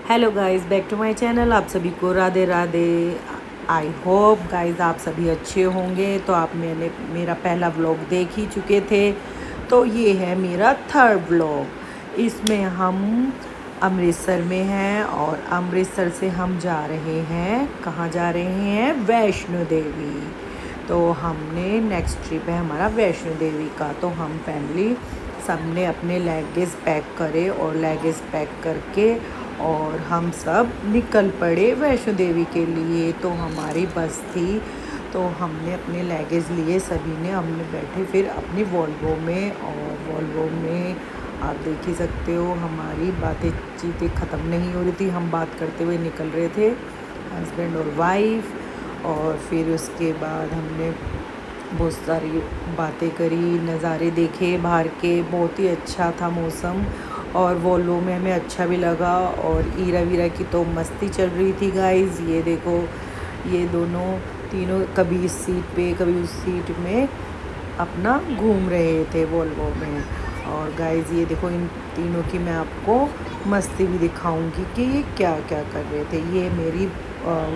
Hello guys, back to my channel. आप सभी को Radhe Radhe. I hope guys आप सभी अच्छे होंगे। तो आप मैंने मेरा पहला व्लॉग देख ही चुके थे, तो ये है मेरा थर्ड व्लॉग। इसमें हम अमृतसर में हैं और अमृतसर से हम जा रहे हैं, कहाँ जा रहे हैं? वैष्णो देवी। तो हमने नेक्स्ट ट्रिप है हमारा वैष्णो देवी का। तो हम फैमिली सब ने अपने लगेज पैक करे और लगेज पैक करके और हम सब निकल पड़े वैष्णो देवी के लिए। तो हमारी बस थी, तो हमने अपने लगेज लिए सभी ने। हमने बैठे फिर अपनी वॉल्वो में, और वॉल्वो में आप देख ही सकते हो हमारी बातें चीतें ख़त्म नहीं हो रही थी। हम बात करते हुए निकल रहे थे, हस्बैंड और वाइफ। और फिर उसके बाद हमने बहुत सारी बातें करी, नज़ारे देखे बाहर के। बहुत ही अच्छा था मौसम, और वॉल्वो में हमें अच्छा भी लगा। और ईरा वीरा की तो मस्ती चल रही थी गाइस। ये देखो, ये दोनों तीनों कभी इस सीट पे कभी उस सीट में अपना घूम रहे थे वॉल्वो में। और गाइस ये देखो, इन तीनों की मैं आपको मस्ती भी दिखाऊंगी कि ये क्या क्या कर रहे थे। ये मेरी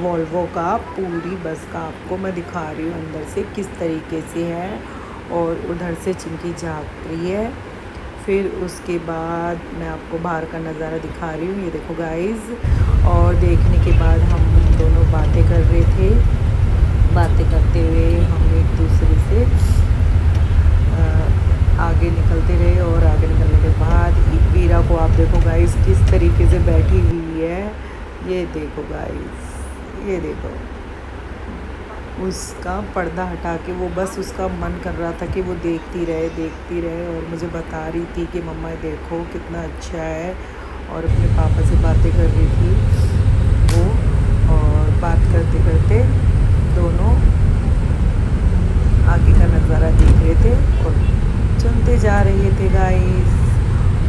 वॉल्वो का पूरी बस का आपको मैं दिखा रही हूँ अंदर से किस तरीके से है, और उधर से चिंकी झाँक रही है। फिर उसके बाद मैं आपको बाहर का नज़ारा दिखा रही हूँ, ये देखो गाइस। और देखने के बाद हम दोनों बातें कर रहे थे। बातें करते हुए हम एक दूसरे से आगे निकलते रहे। और आगे निकलने के बाद वीरा को आप देखो गाइस किस तरीके से बैठी हुई है। ये देखो गाइस, ये देखो, उसका पर्दा हटा के वो बस उसका मन कर रहा था कि वो देखती रहे और मुझे बता रही थी कि मम्मा देखो कितना अच्छा है। और अपने पापा से बातें कर रही थी वो। और बात करते करते दोनों आगे का नज़ारा देख रहे थे और चलते जा रहे थे गाइस।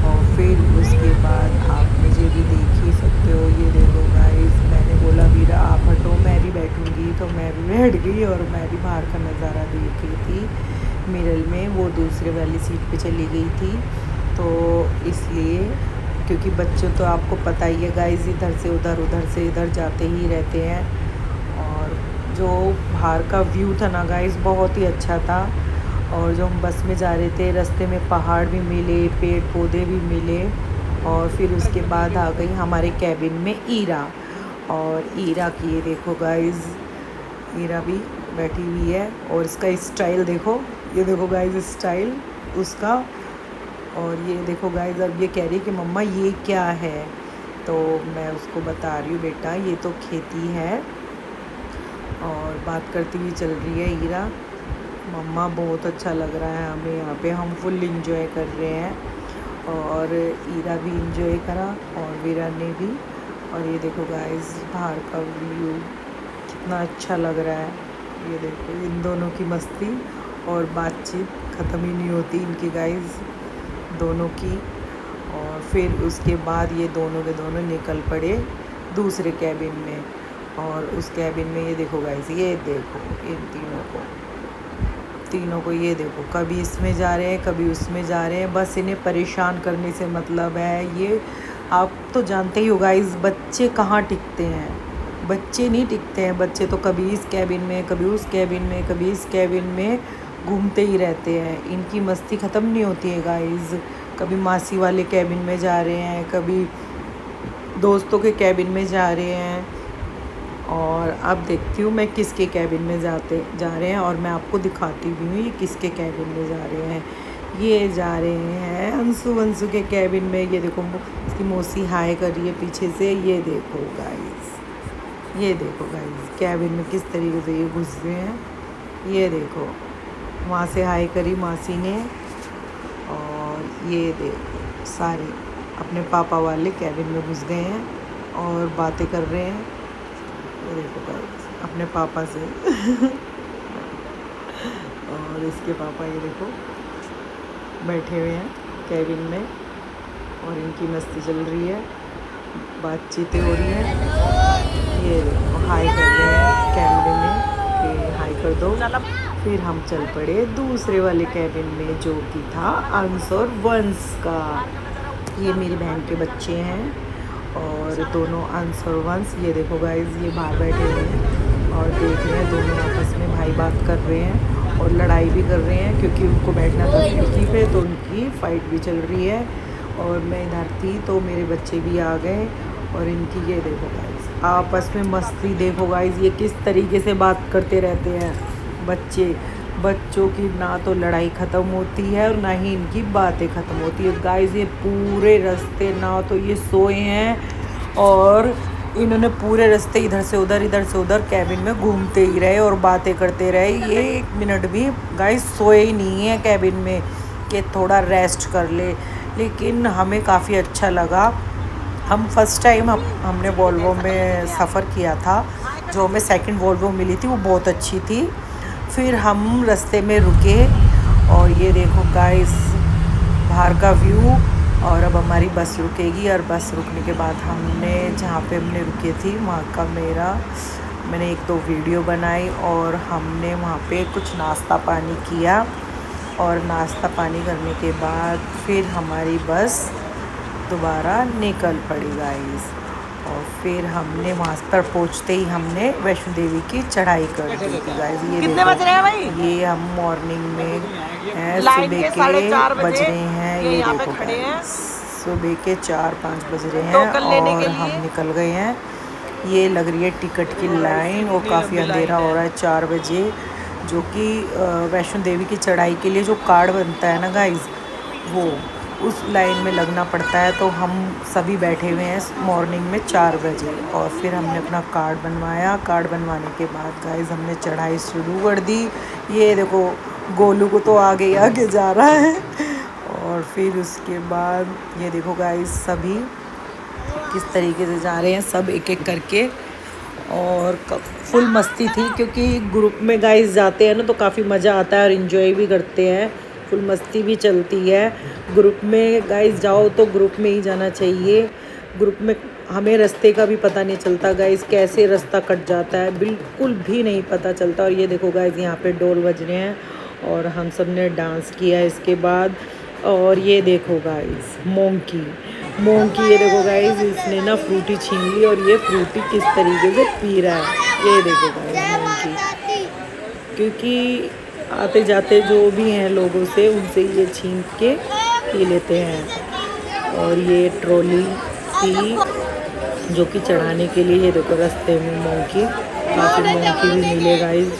और फिर उसके बाद आप मुझे भी देख ही सकते हो, ये देखो गाइस। मैंने बोला वीरा आप हटो, मैं भी बैठूंगी, तो मैं भी बैठ गई और मैं भी बाहर का नज़ारा देख रही थी मिरर में। वो दूसरे वाली सीट पे चली गई थी, तो इसलिए, क्योंकि बच्चों तो आपको पता ही है गाइस, इधर से उधर जाते ही रहते हैं। और जो बाहर का व्यू था ना गाइस, बहुत ही अच्छा था। और जो हम बस में जा रहे थे, रास्ते में पहाड़ भी मिले, पेड़ पौधे भी मिले। और फिर उसके बाद आ गई हमारे कैबिन में ईरा। और ईरा की ये देखो गाइस, ईरा भी बैठी हुई है और इसका स्टाइल देखो। ये देखो गाइस स्टाइल उसका। और ये देखो गाइस, अब ये कह रही है कि मम्मा ये क्या है। तो मैं उसको बता रही हूँ बेटा ये तो खेती है। और बात करती हुई चल रही है ईरा, मम्मा बहुत अच्छा लग रहा है हमें यहाँ पे, हम फुल इंजॉय कर रहे हैं। और ईरा भी इंजॉय करा और वीरा ने भी। और ये देखो गाइस बाहर का व्यू कितना अच्छा लग रहा है। ये देखो इन दोनों की मस्ती और बातचीत ख़त्म ही नहीं होती इनकी गाइस दोनों की। और फिर उसके बाद ये दोनों के दोनों निकल पड़े दूसरे कैबिन में। और उस कैबिन में ये देखो गाइस, ये देखो इन तीनों को ये देखो, कभी इसमें जा रहे हैं कभी उसमें जा रहे हैं। बस इन्हें परेशान करने से मतलब है। ये आप तो जानते ही हो गाइस, बच्चे कहाँ टिकते हैं, बच्चे नहीं टिकते हैं। बच्चे तो कभी इस कैबिन में कभी उस कैबिन में कभी इस कैबिन में घूमते ही रहते हैं। इनकी मस्ती ख़त्म नहीं होती है गाइस। कभी मासी वाले कैबिन में जा रहे हैं, कभी दोस्तों के कैबिन में जा रहे हैं। और अब देखती हूँ मैं किसके कैबिन में जा रहे हैं, और मैं आपको दिखाती भी हूँ ये किसके कैबिन में जा रहे हैं। ये जा रहे हैं अंशु के कैबिन में। ये देखो इसकी मौसी हाय कर रही है पीछे से। ये देखो गाइस, ये देखो गाइस कैबिन में किस तरीके से ये घुस गए हैं। ये देखो वहाँ से हाय करी मासी ने। और ये देखो सारे अपने पापा वाले कैबिन में घुस गए हैं और बातें कर रहे हैं। ये देखो गाइस अपने पापा से और इसके पापा ये देखो बैठे हुए हैं कैबिन में और इनकी मस्ती चल रही है, बातचीतें हो रही हैं। ये देखो हाय कर रहे हैं कैमरे में कि हाय कर दो। फिर हम चल पड़े दूसरे वाले कैबिन में, जो कि था अंश और वंश का। ये मेरी बहन के बच्चे हैं और दोनों अंश और वंश, ये देखो गाइस, ये बाहर बैठे हुए हैं और देख रहे हैं। दोनों आपस में भाई बात कर रहे हैं और लड़ाई भी कर रहे हैं, क्योंकि उनको बैठना था खिड़की पे, तो उनकी फ़ाइट भी चल रही है। और मैं इधर थी तो मेरे बच्चे भी आ गए और इनकी ये देखो गाइस आपस में मस्ती। देखो गाइस ये किस तरीके से बात करते रहते हैं बच्चों की ना तो लड़ाई ख़त्म होती है और ना ही इनकी बातें ख़त्म होती है। गाइस ये पूरे रास्ते ना तो ये सोए हैं और इन्होंने पूरे रास्ते इधर से उधर कैबिन में घूमते ही रहे और बातें करते रहे। ये 1 मिनट भी गाइस सोए ही नहीं है कैबिन में कि थोड़ा रेस्ट कर ले। लेकिन हमें काफ़ी अच्छा लगा। हम फर्स्ट टाइम हमने वॉल्वो में सफ़र किया था। जो हमें सेकंड वॉल्वो मिली थी वो बहुत अच्छी थी। फिर हम रास्ते में रुके और ये देखो गाइस बाहर का व्यू। और अब हमारी बस रुकेगी और बस रुकने के बाद हमने जहाँ पे हमने रुके थी वहाँ का मैंने 1-2 वीडियो बनाई और हमने वहाँ पे कुछ नाश्ता पानी किया। और नाश्ता पानी करने के बाद फिर हमारी बस दोबारा निकल पड़ी गाइस। और फिर हमने वहाँ पर पहुँचते ही हमने वैष्णो देवी की चढ़ाई कर दी थी गाइस। ये कितने बज रहे हैं भाई? ये हम मॉर्निंग में हैं, सुबह के 4:30 बज रहे हैं। ये यहाँ पे देखो खड़े हैं सुबह के 4-5 बज रहे हैं टोकन लेने के और लिए। हम निकल गए हैं। ये लग रही है टिकट की लाइन और काफ़ी अंधेरा हो रहा है 4 बजे। जो कि वैष्णो देवी की चढ़ाई के लिए जो कार्ड बनता है ना गाइस, वो उस लाइन में लगना पड़ता है। तो हम सभी बैठे हुए हैं मॉर्निंग में 4 बजे और फिर हमने अपना कार्ड बनवाया। कार्ड बनवाने के बाद गाइस हमने चढ़ाई शुरू कर दी। ये देखो गोलू को तो आगे जा रहा है। और फिर उसके बाद ये देखो गाइस सभी किस तरीके से जा रहे हैं, सब एक एक करके। और फुल मस्ती थी, क्योंकि ग्रुप में गाइस जाते हैं ना तो काफ़ी मज़ा आता है और इन्जॉय भी करते हैं। फुल मस्ती भी चलती है। ग्रुप में गाइस जाओ तो ग्रुप में ही जाना चाहिए। ग्रुप में हमें रास्ते का भी पता नहीं चलता गाइस, कैसे रास्ता कट जाता है बिल्कुल भी नहीं पता चलता। और ये देखो गाइस यहाँ पे ढोल बज रहे हैं और हम सब ने डांस किया इसके बाद। और ये देखो गाइस मोंकी ये देखो गाइस, इसने ना फ्रूटी छीन ली और ये फ्रूटी किस तरीके से पी रहा है। ये देखो गाइस मोंकी, क्योंकि आते जाते जो भी हैं लोगों से उनसे ये छीन के पी लेते हैं। और ये ट्रॉली थी जो कि चढ़ाने के लिए। ये देखो रास्ते में मोंकी, काफ़ी मोंकी भी मिले गाइस।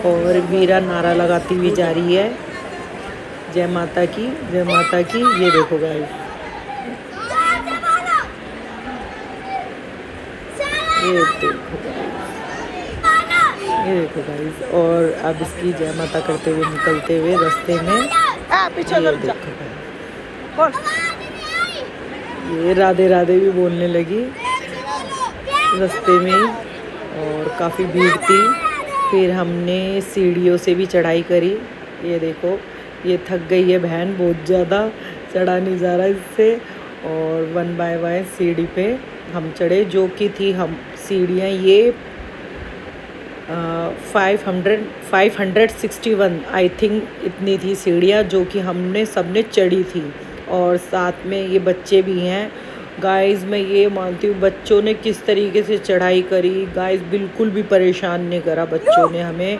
और वीरा नारा लगाती हुई जा रही है, जय माता की जय माता की। ये देखो गाइस, ये देखो गाइस। और अब इसकी जय माता करते हुए निकलते हुए रास्ते में पीछे ये देखो ये राधे राधे भी बोलने लगी रास्ते में ही। और काफ़ी भीड़ थी। फिर हमने सीढ़ियों से भी चढ़ाई करी। ये देखो ये थक गई है बहन बहुत ज़्यादा, चढ़ा नहीं जा रहा इससे। और 1 बाय 1 सीढ़ी पे हम चढ़े, जो कि थी हम सीढ़ियाँ ये 561 आई थिंक इतनी थी सीढ़ियाँ, जो कि हमने सबने चढ़ी थी। और साथ में ये बच्चे भी हैं गाइस। मैं ये मानती हूँ बच्चों ने किस तरीके से चढ़ाई करी गाइस, बिल्कुल भी परेशान नहीं करा बच्चों ने हमें।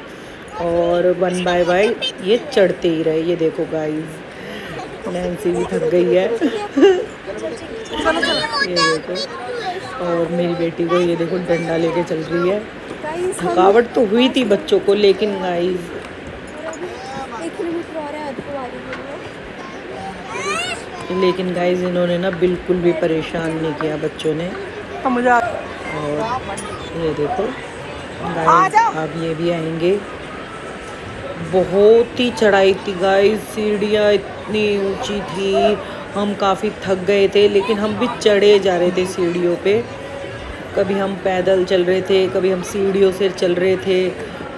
और 1 बाय 1 ये चढ़ते ही रहे। ये देखो गाइस नैन्सी भी थक गई है। ये देखो, और मेरी बेटी को ये देखो डंडा लेके चल रही है। थकावट तो हुई थी बच्चों को, लेकिन गाइस इन्होंने ना बिल्कुल भी परेशान नहीं किया बच्चों ने। और ये देखो गाइस अब ये भी आएंगे। बहुत ही चढ़ाई थी गाइस, सीढ़ियाँ इतनी ऊंची थी, हम काफ़ी थक गए थे, लेकिन हम भी चढ़े जा रहे थे सीढ़ियों पे। कभी हम पैदल चल रहे थे, कभी हम सीढ़ियों से चल रहे थे।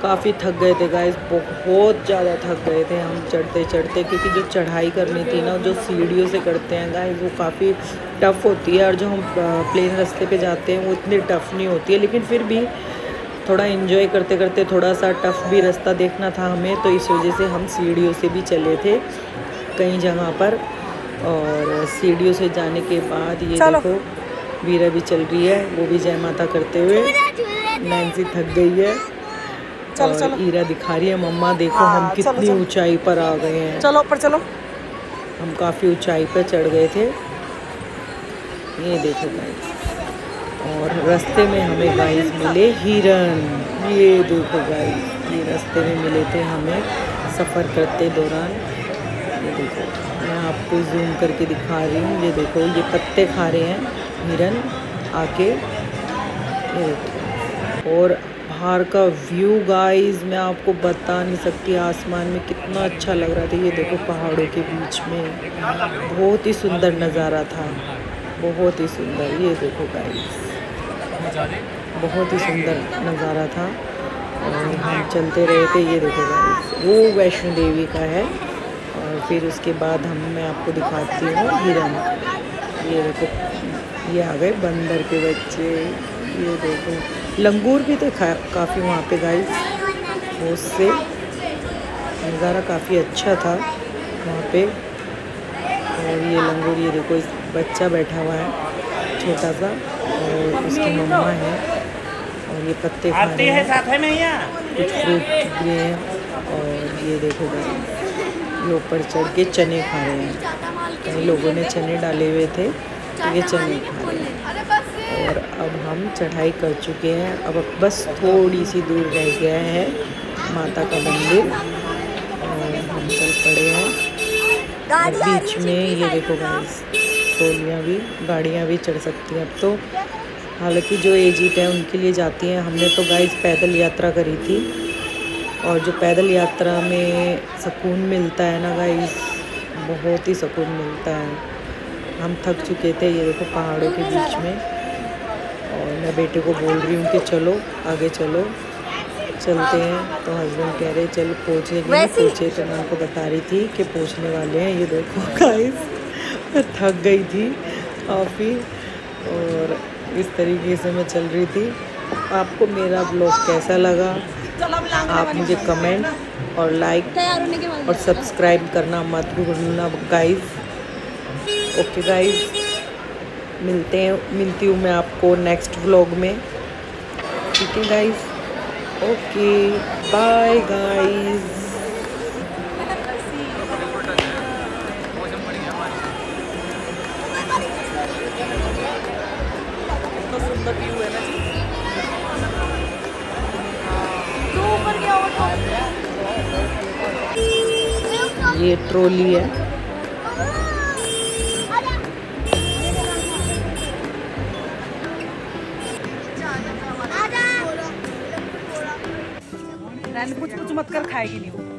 काफ़ी थक गए थे गाइस, बहुत ज़्यादा थक गए थे हम चढ़ते चढ़ते, क्योंकि जो चढ़ाई करनी थी ना जो सीढ़ियों से करते हैं गाइस वो काफ़ी टफ़ होती है। और जो हम प्लेन रास्ते पे जाते हैं वो इतनी टफ़ नहीं होती है, लेकिन फिर भी थोड़ा एंजॉय करते करते थोड़ा सा टफ़ भी रास्ता देखना था हमें, तो इस वजह से हम सीढ़ियों से भी चले थे कई जगह पर। और सीढ़ियों से जाने के बाद ये देखो वीरा भी चल रही है, वो भी जय माता करते हुए। नैन्सी थक गई है। चलो और चलो ईरा दिखा रही है मम्मा देखो हाँ, हम चलो, कितनी चलो। ऊंचाई पर आ गए हैं। चलो ऊपर चलो। हम काफ़ी ऊंचाई पर चढ़ गए थे। ये देखो गाइस। और रास्ते में हमें गाइस मिले हिरन। ये देखो गाइस, ये रास्ते में मिले थे हमें सफ़र करते दौरान। ये देखो मैं आपको जूम करके दिखा रही हूँ। ये देखो ये पत्ते खा रहे हैं हिरन आके। ये देखो और बाहर का व्यू गाइस मैं आपको बता नहीं सकती, आसमान में कितना अच्छा लग रहा था। ये देखो पहाड़ों के बीच में बहुत ही सुंदर नज़ारा था, बहुत ही सुंदर। ये देखो गाइस बहुत ही सुंदर नज़ारा था। और हम चलते रहे थे। ये देखो गाइस वो वैष्णो देवी का है। और फिर उसके बाद मैं आपको दिखाती हूँ हिरन। ये देखो ये आ गए बंदर के बच्चे। ये देखो लंगूर भी थे काफ़ी वहाँ पे गाइस, बहुत से। नज़ारा काफ़ी अच्छा था वहाँ पे। और ये लंगूर, ये देखो इस बच्चा बैठा हुआ है छोटा सा और उसकी मम्मा है। और ये पत्ते खा रहे हैं, कुछ फ्रूट भी हैं। और ये देखो गाइस ये ऊपर चढ़ के चने खा रहे हैं। कई लोगों ने चने डाले हुए थे तो ये चने खा रहे हैं। और अब हम चढ़ाई कर चुके हैं। अब बस थोड़ी सी दूर रह गया है माता का मंदिर और हम चल पड़े हैं। और बीच में ये देखो गाइस ट्रॉलियाँ भी, गाड़ियाँ भी चढ़ सकती हैं अब तो। हालांकि जो एजिड है उनके लिए जाती हैं। हमने तो गाइस पैदल यात्रा करी थी। और जो पैदल यात्रा में सुकून मिलता है ना गाइस, बहुत ही सुकून मिलता है। हम थक चुके थे ये देखो पहाड़ों के बीच में। और मैं बेटे को बोल रही हूँ कि चलो आगे चलो, चलते हैं। तो हस्बैंड कह रहे चलो पहुँचे कि नहीं पहुँचे। तो मैं उनको बता रही थी कि पहुँचने वाले हैं। ये देखो गाइस मैं थक गई थी काफ़ी और इस तरीके से मैं चल रही थी। आपको मेरा ब्लॉग कैसा लगा आप मुझे कमेंट और लाइक और सब्सक्राइब करना मत भूलना गाइस। ओके गाइस, मिलती हूँ मैं आपको नेक्स्ट व्लॉग में। ठीक है गाइस, ओके बाय गाइस। तो सुंदर व्यू है ना। ये ट्रॉली है। कुछ कुछ मत कर, खाएगी नहीं वो।